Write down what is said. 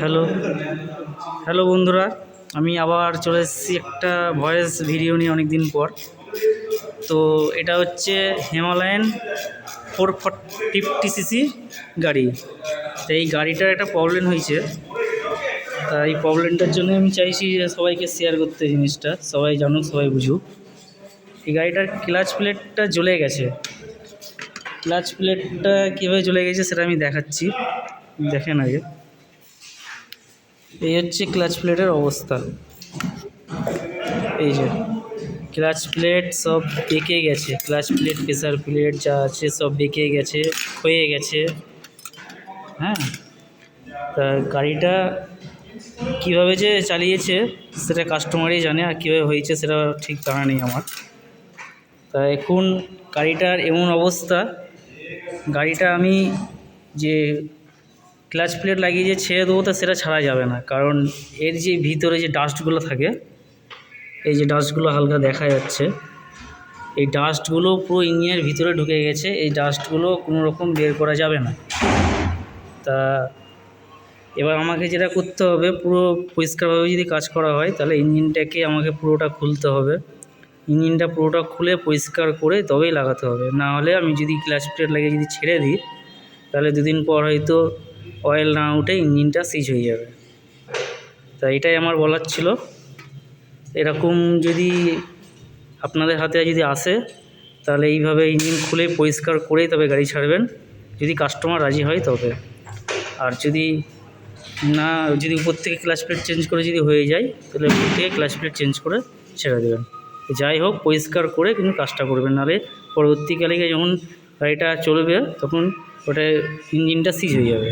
Hello hello বন্ধুরা, আমি আবার চলে এসেছি একটা ভয়েস ভিডিও নিয়ে অনেক দিন পর। তো এটা হচ্ছে হিমালয়ান 450cc গাড়ি। তো এই গাড়িটার একটা প্রবলেম হয়েছে, তা এই প্রবলেমটার জন্য আমি চাইছি যে সবাইকে শেয়ার করতে জিনিসটা, সবাই জানুক, সবাই বুঝুক। এই গাড়িটার ক্লাচ প্লেটটা জ্বলে গেছে। ক্লাচ প্লেটটা কীভাবে জ্বলে গেছে সেটা আমি দেখাচ্ছি, দেখেন আগে। এই হচ্ছে ক্লাচ প্লেটের অবস্থা। এই যে ক্লাচ প্লেট সব বেঁকে গেছে, ক্লাচ প্লেট, প্রেসার প্লেট যা আছে সব বেঁকে গেছে, ক্ষয়ে গেছে। হ্যাঁ, তা গাড়িটা কীভাবে যে চালিয়েছে সেটা কাস্টমারই জানে, আর কীভাবে হয়েছে সেটা ঠিক জানা নেই আমার। তা এখন গাড়িটার এমন অবস্থা, গাড়িটা আমি যে ক্লাচ প্লেট লাগিয়ে যে ছেড়ে দেবো তা সেটা ছাড়া যাবে না, কারণ এর যে ভিতরে যে ডাস্টগুলো থাকে, এই যে ডাস্টগুলো হালকা দেখা যাচ্ছে, এই ডাস্টগুলো পুরো ইঞ্জিনের ভিতরে ঢুকে গেছে। এই ডাস্টগুলো কোনো রকম বের করা যাবে না। তা এবার আমাকে যেটা করতে হবে, পুরো পরিষ্কারভাবে যদি কাজ করা হয় তাহলে ইঞ্জিনটাকে আমাকে পুরোটা খুলতে হবে। ইঞ্জিনটা পুরোটা খুলে পরিষ্কার করে তবেই লাগাতে হবে, না হলে আমি যদি ক্লাচ প্লেট লাগিয়ে যদি ছেড়ে দিই তাহলে দুদিন পর হয়তো অয়েল না উঠে ইঞ্জিনটা সিজ হয়ে যাবে। তা এটাই আমার বলার ছিল। এরকম যদি আপনাদের হাতে যদি আসে তাহলে এইভাবে ইঞ্জিন খুলে পরিষ্কার করেই তবে গাড়ি ছাড়বেন, যদি কাস্টমার রাজি হয় তবে। আর যদি না, যদি উপর থেকে ক্লাচ প্লেট চেঞ্জ করে যদি হয়ে যায় তাহলে উপর থেকে ক্লাচ প্লেট চেঞ্জ করে ছেড়ে দেবেন। যাই হোক, পরিষ্কার করে কিন্তু কাজটা করবেন, নাহলে পরবর্তীকালে যখন গাড়িটা চলবে তখন ওটা ইঞ্জিনটা সিজ হয়ে যাবে।